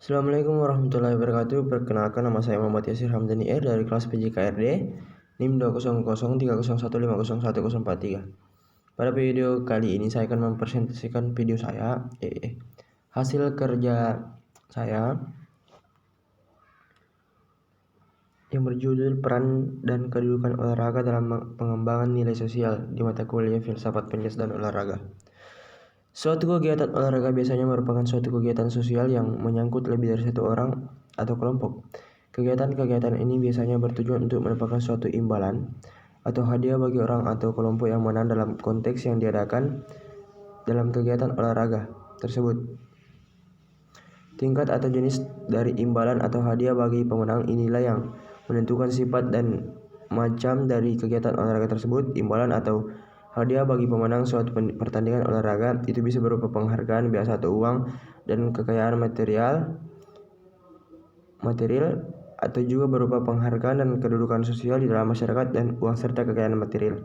Assalamualaikum warahmatullahi wabarakatuh. Perkenalkan, nama saya Muhammad Yasir Hamdani R dari kelas PJKRD NIM 20030101043. Pada video kali ini saya akan mempresentasikan video saya, hasil kerja saya yang berjudul Peran dan Kedudukan Olahraga dalam Pengembangan Nilai Sosial di mata kuliah Filsafat Penjas dan Olahraga. Suatu kegiatan olahraga biasanya merupakan suatu kegiatan sosial yang menyangkut lebih dari satu orang atau kelompok. Kegiatan-kegiatan ini biasanya bertujuan untuk mendapatkan suatu imbalan atau hadiah bagi orang atau kelompok yang menang dalam konteks yang diadakan dalam kegiatan olahraga tersebut. Tingkat atau jenis dari imbalan atau hadiah bagi pemenang inilah yang menentukan sifat dan macam dari kegiatan olahraga tersebut. Imbalan atau hadiah bagi pemenang suatu pertandingan olahraga itu bisa berupa penghargaan biasa atau uang dan kekayaan material atau juga berupa penghargaan dan kedudukan sosial di dalam masyarakat dan uang serta kekayaan material.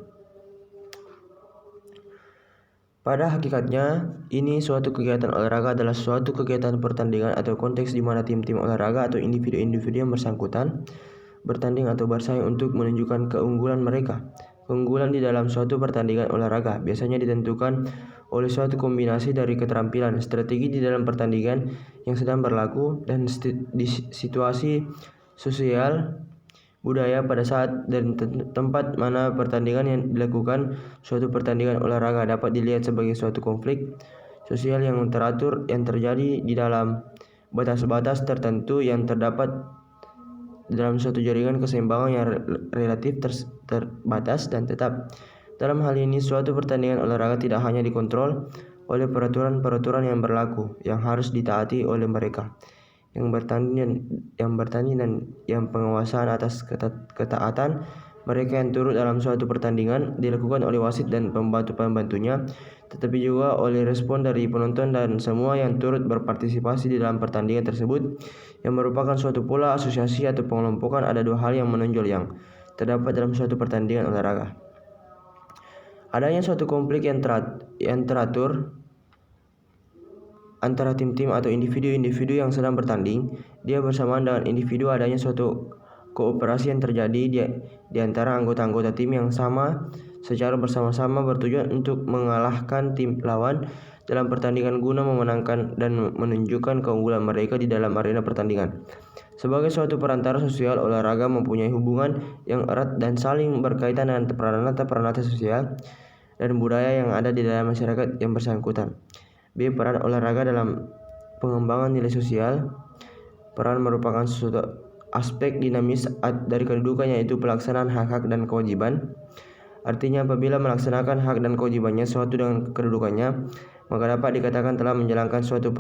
Pada hakikatnya, ini suatu kegiatan olahraga adalah suatu kegiatan pertandingan atau konteks di mana tim-tim olahraga atau individu-individu yang bersangkutan bertanding atau bersaing untuk menunjukkan keunggulan mereka. Keunggulan di dalam suatu pertandingan olahraga biasanya ditentukan oleh suatu kombinasi dari keterampilan, strategi di dalam pertandingan yang sedang berlaku, dan di situasi sosial, budaya pada saat dan tempat mana pertandingan yang dilakukan. Suatu pertandingan olahraga dapat dilihat sebagai suatu konflik sosial yang teratur yang terjadi di dalam batas-batas tertentu yang terdapat dalam suatu jaringan keseimbangan yang relatif terbatas dan tetap. Dalam hal ini, suatu pertandingan olahraga tidak hanya dikontrol oleh peraturan-peraturan yang berlaku yang harus ditaati oleh mereka yang bertanding dan yang penguasaan atas ketaatan mereka yang turut dalam suatu pertandingan dilakukan oleh wasit dan pembantu-pembantunya, tetapi juga oleh respon dari penonton dan semua yang turut berpartisipasi di dalam pertandingan tersebut, yang merupakan suatu pola asosiasi atau pengelompokan. Ada dua hal yang menonjol yang terdapat dalam suatu pertandingan olahraga. Adanya suatu konflik yang teratur antara tim-tim atau individu-individu yang sedang bertanding. Dia bersamaan dengan individu adanya suatu kooperasi yang terjadi di antara anggota-anggota tim yang sama secara bersama-sama bertujuan untuk mengalahkan tim lawan dalam pertandingan guna memenangkan dan menunjukkan keunggulan mereka di dalam arena pertandingan. Sebagai suatu perantara sosial, olahraga mempunyai hubungan yang erat dan saling berkaitan dengan peranata sosial dan budaya yang ada di dalam masyarakat yang bersangkutan. B. Peran olahraga dalam pengembangan nilai sosial. Peran merupakan suatu aspek dinamis dari kedudukannya, yaitu pelaksanaan hak-hak dan kewajiban. Artinya, apabila melaksanakan hak dan kewajibannya suatu dengan kedudukannya, maka dapat dikatakan telah menjalankan suatu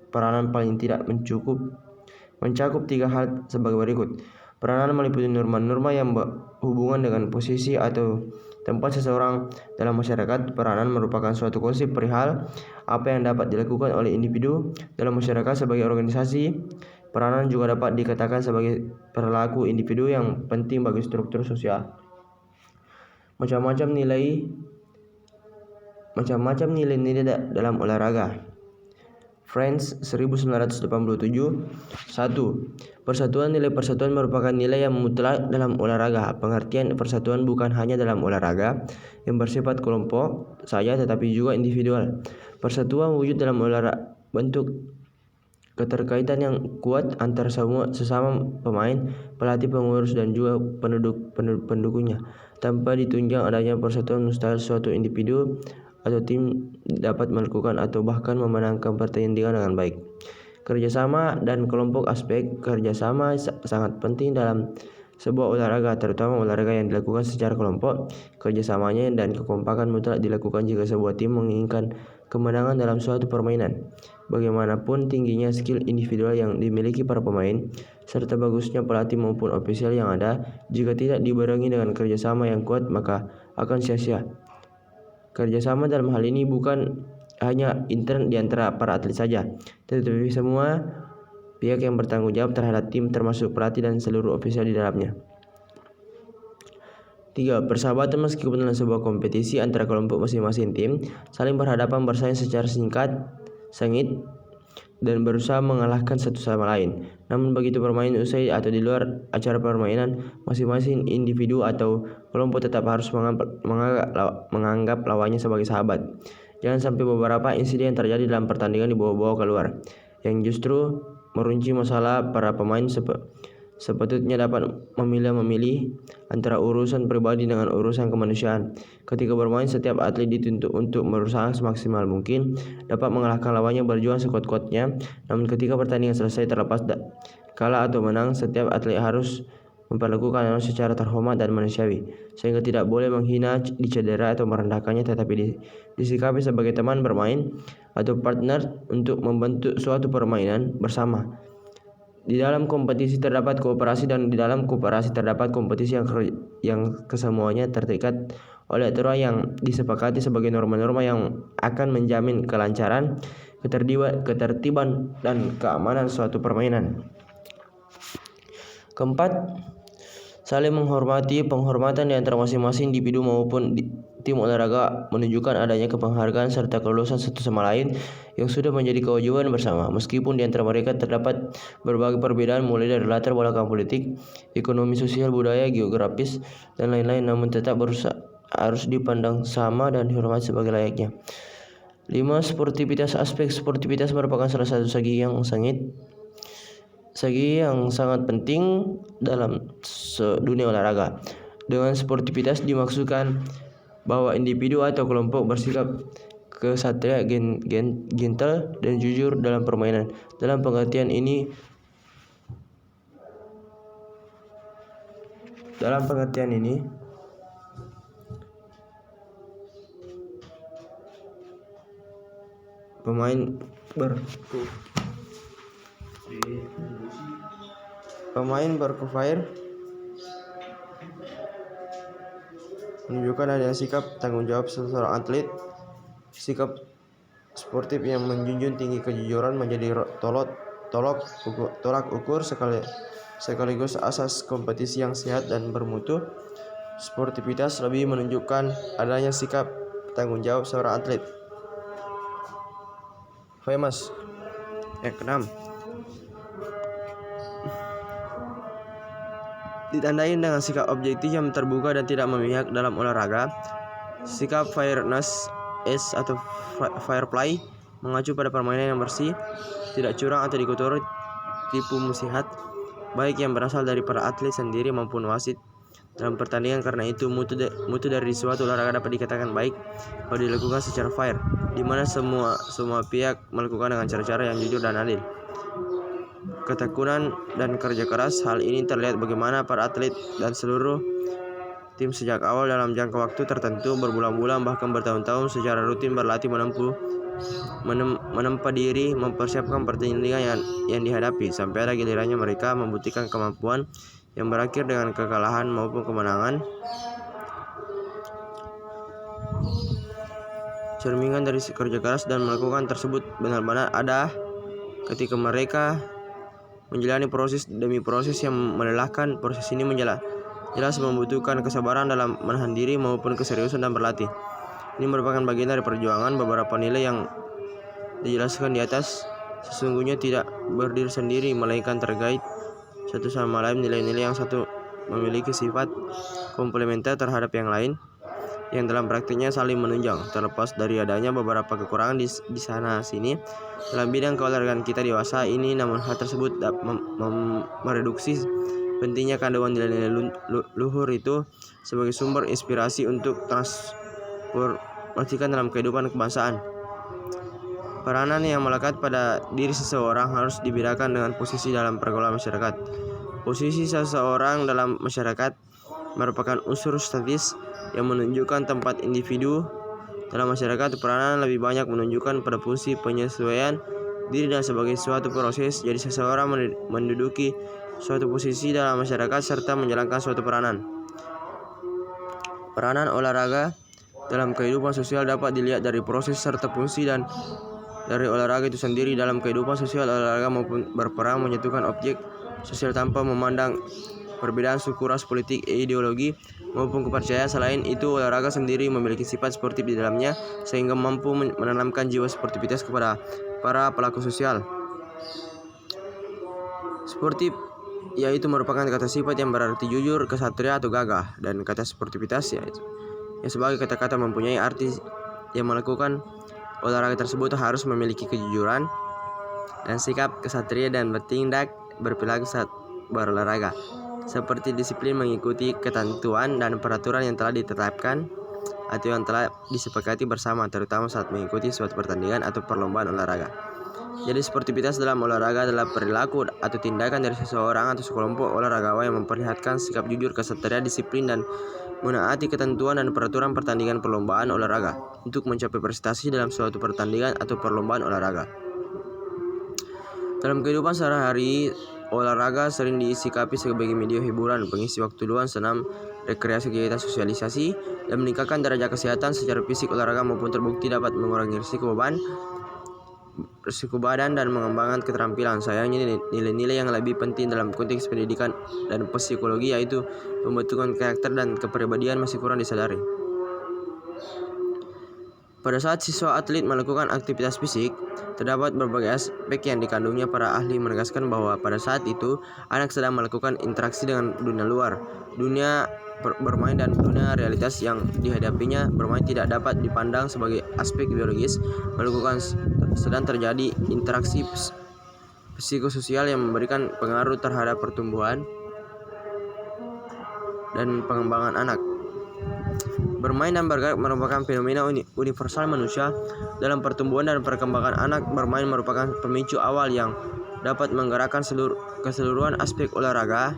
peranan paling tidak mencakup tiga hal sebagai berikut. Peranan meliputi norma-norma yang berhubungan dengan posisi atau tempat seseorang dalam masyarakat. Peranan merupakan suatu konsep perihal apa yang dapat dilakukan oleh individu dalam masyarakat sebagai organisasi. Peranan juga dapat dikatakan sebagai perilaku individu yang penting bagi struktur sosial. Macam-macam nilai-nilai dalam olahraga. Friends 1987. 1. Persatuan. Nilai persatuan merupakan nilai yang mutlak dalam olahraga. Pengertian persatuan bukan hanya dalam olahraga yang bersifat kelompok saja, tetapi juga individual. Persatuan wujud dalam olahraga bentuk keterkaitan yang kuat antara sesama pemain, pelatih, pengurus, dan juga pendukungnya. Tanpa ditunjang adanya persatuan, mustahil suatu individu atau tim dapat melakukan atau bahkan memenangkan pertandingan dengan baik. Kerjasama dan kelompok. Aspek kerjasama sangat penting dalam sebuah olahraga, terutama olahraga yang dilakukan secara kelompok. Kerjasamanya dan kekompakan mutlak dilakukan jika sebuah tim menginginkan kemenangan dalam suatu permainan. Bagaimanapun tingginya skill individual yang dimiliki para pemain, serta bagusnya pelatih maupun ofisial yang ada, jika tidak dibarengi dengan kerjasama yang kuat, maka akan sia-sia. Kerjasama dalam hal ini bukan hanya intern di antara para atlet saja, tetapi semua pihak yang bertanggung jawab terhadap tim, termasuk pelatih dan seluruh ofisial di dalamnya. 3. Persahabatan. Meskipun dalam sebuah kompetisi antara kelompok masing-masing tim saling berhadapan bersaing secara sengit, dan berusaha mengalahkan satu sama lain. Namun begitu permainan usai atau di luar acara permainan, masing-masing individu atau kelompok tetap harus menganggap lawannya sebagai sahabat. Jangan sampai beberapa insiden terjadi dalam pertandingan dibawa-bawa keluar, yang justru merunci masalah. Para pemain sepatutnya dapat memilih antara urusan pribadi dengan urusan kemanusiaan. Ketika bermain, setiap atlet dituntut untuk berusaha semaksimal mungkin dapat mengalahkan lawannya, berjuang sekuat-kuatnya. Namun ketika pertandingan selesai, terlepas kalah atau menang, setiap atlet harus memperlakukan secara terhormat dan manusiawi, sehingga tidak boleh menghina, dicedera atau merendahkannya, tetapi disikapi sebagai teman bermain atau partner untuk membentuk suatu permainan bersama. Di dalam kompetisi terdapat kooperasi, dan di dalam kooperasi terdapat kompetisi yang kesemuanya terikat oleh aturan yang disepakati sebagai norma-norma yang akan menjamin kelancaran, ketertiban dan keamanan suatu permainan. Keempat, saling menghormati. Penghormatan di antara masing-masing individu maupun tim olahraga menunjukkan adanya penghargaan serta kelulusan satu sama lain yang sudah menjadi kewajiban bersama. Meskipun di antara mereka terdapat berbagai perbedaan mulai dari latar belakang politik, ekonomi, sosial, budaya, geografis, dan lain-lain, namun tetap harus dipandang sama dan dihormati sebagai layaknya. 5. Sportivitas. Aspek sportivitas merupakan salah satu segi yang sangat penting dalam dunia olahraga. Dengan sportivitas dimaksudkan bahwa individu atau kelompok bersikap kesatria, gentle, dan jujur dalam permainan. Dalam pengertian ini, pemain berkufir menunjukkan adanya sikap tanggung jawab seorang atlet. Sikap sportif yang menjunjung tinggi kejujuran menjadi tolak ukur sekaligus asas kompetisi yang sehat dan bermutu. Sportivitas lebih menunjukkan adanya sikap tanggung jawab seorang atlet. Famous. Yang keenam, ditandai dengan sikap objektif yang terbuka dan tidak memihak dalam olahraga. Sikap fairness atau fair play mengacu pada permainan yang bersih, tidak curang atau dikotori tipu muslihat, baik yang berasal dari para atlet sendiri maupun wasit dalam pertandingan. Karena itu mutu dari suatu olahraga dapat dikatakan baik kalau dilakukan secara fair, di mana semua pihak melakukan dengan cara-cara yang jujur dan adil. Ketekunan dan kerja keras. Hal ini terlihat bagaimana para atlet dan seluruh tim sejak awal dalam jangka waktu tertentu, berbulan-bulan bahkan bertahun-tahun secara rutin berlatih, menempa diri, mempersiapkan pertandingan yang dihadapi, sampai ada gilirannya mereka membuktikan kemampuan yang berakhir dengan kekalahan maupun kemenangan. Cerminan dari kerja keras dan melakukan tersebut benar-benar ada ketika mereka menjalani proses demi proses yang melelahkan. Proses ini jelas membutuhkan kesabaran dalam menahan diri maupun keseriusan dan berlatih. Ini merupakan bagian dari perjuangan. Beberapa nilai yang dijelaskan di atas sesungguhnya tidak berdiri sendiri, melainkan terkait satu sama lain. Nilai-nilai yang satu memiliki sifat komplementer terhadap yang lain, yang dalam praktiknya saling menunjang. Terlepas dari adanya beberapa kekurangan di sana-sini dalam bidang keolahragaan kita dewasa ini, namun hal tersebut mereduksi pentingnya kandungan nilai-nilai luhur itu sebagai sumber inspirasi untuk transformasikan dalam kehidupan kebangsaan. Peranan yang melekat pada diri seseorang harus dibedakan dengan posisi dalam pergaulan masyarakat. Posisi seseorang dalam masyarakat merupakan unsur statis yang menunjukkan tempat individu dalam masyarakat. Peranan lebih banyak menunjukkan pada fungsi penyesuaian diri dan sebagai suatu proses. Jadi seseorang menduduki suatu posisi dalam masyarakat serta menjalankan suatu peranan. Peranan olahraga dalam kehidupan sosial dapat dilihat dari proses serta fungsi dan dari olahraga itu sendiri. Dalam kehidupan sosial, olahraga maupun berperan menyatukan objek sosial tanpa memandang perbedaan suku, ras, politik, ideologi, maupun kepercayaan. Selain itu, olahraga sendiri memiliki sifat sportif di dalamnya, sehingga mampu menanamkan jiwa sportivitas kepada para pelaku sosial. Sportif yaitu merupakan kata sifat yang berarti jujur, kesatria atau gagah, dan kata sportivitas yang sebagai kata-kata mempunyai arti yang melakukan olahraga tersebut harus memiliki kejujuran dan sikap kesatria dan berperilaku saat berolahraga, seperti disiplin mengikuti ketentuan dan peraturan yang telah ditetapkan atau yang telah disepakati bersama, terutama saat mengikuti suatu pertandingan atau perlombaan olahraga. Jadi sportivitas dalam olahraga adalah perilaku atau tindakan dari seseorang atau sekelompok olahragawan yang memperlihatkan sikap jujur, kesatria, disiplin, dan menaati ketentuan dan peraturan pertandingan perlombaan olahraga untuk mencapai prestasi dalam suatu pertandingan atau perlombaan olahraga. Dalam kehidupan sehari-hari, olahraga sering disikapi sebagai media hiburan, pengisi waktu luang, senam, rekreasi, kegiatan sosialisasi, dan meningkatkan derajat kesehatan secara fisik. Olahraga maupun terbukti dapat mengurangi risiko badan dan mengembangkan keterampilan. Sayangnya nilai-nilai yang lebih penting dalam konteks pendidikan dan psikologi, yaitu pembentukan karakter dan kepribadian, masih kurang disadari. Pada saat siswa atlet melakukan aktivitas fisik, terdapat berbagai aspek yang dikandungnya. Para ahli menegaskan bahwa pada saat itu anak sedang melakukan interaksi dengan dunia luar. Dunia bermain dan dunia realitas yang dihadapinya bermain tidak dapat dipandang sebagai aspek biologis. Sedang terjadi interaksi psikososial yang memberikan pengaruh terhadap pertumbuhan dan pengembangan anak. Bermain dan bergerak merupakan fenomena universal manusia dalam pertumbuhan dan perkembangan anak. Bermain merupakan pemicu awal yang dapat menggerakkan keseluruhan aspek olahraga,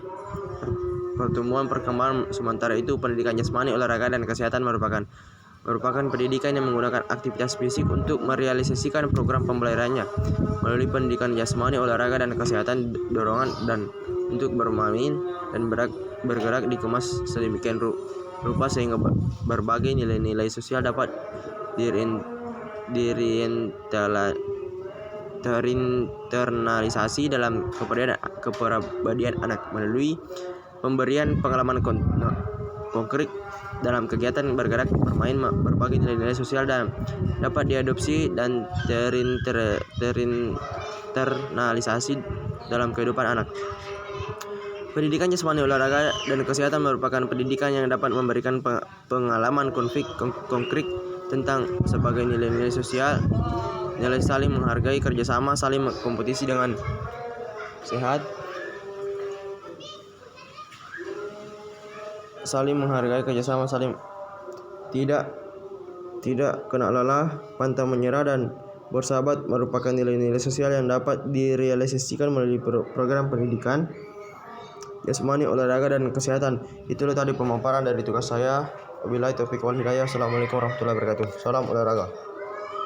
pertumbuhan, perkembangan. Sementara itu, pendidikan jasmani, olahraga, dan kesehatan merupakan pendidikan yang menggunakan aktivitas fisik untuk merealisasikan program pembelajarannya. Melalui pendidikan jasmani, olahraga, dan kesehatan, dorongan dan untuk bermain dan bergerak dikemas sedemikian rupa sehingga berbagai nilai-nilai sosial dapat terinternalisasi dalam kepribadian anak melalui pemberian pengalaman konkret dalam kegiatan bergerak, bermain. Berbagai nilai-nilai sosial dan dapat diadopsi dan terinternalisasi dalam kehidupan anak. Pendidikan jasmani, olahraga, dan kesehatan merupakan pendidikan yang dapat memberikan pengalaman konkret tentang sebagai nilai-nilai sosial, nilai saling menghargai, kerjasama, saling kompetisi dengan sehat, saling menghargai, kerjasama, saling tidak kena lelah, pantang menyerah, dan bersahabat merupakan nilai-nilai sosial yang dapat direalisasikan melalui program pendidikan jasmani, olahraga, dan kesehatan. Itulah tadi pemaparan dari tugas saya. Wabillahi taufiq wal hidayah. Assalamualaikum warahmatullahi wabarakatuh. Salam olahraga.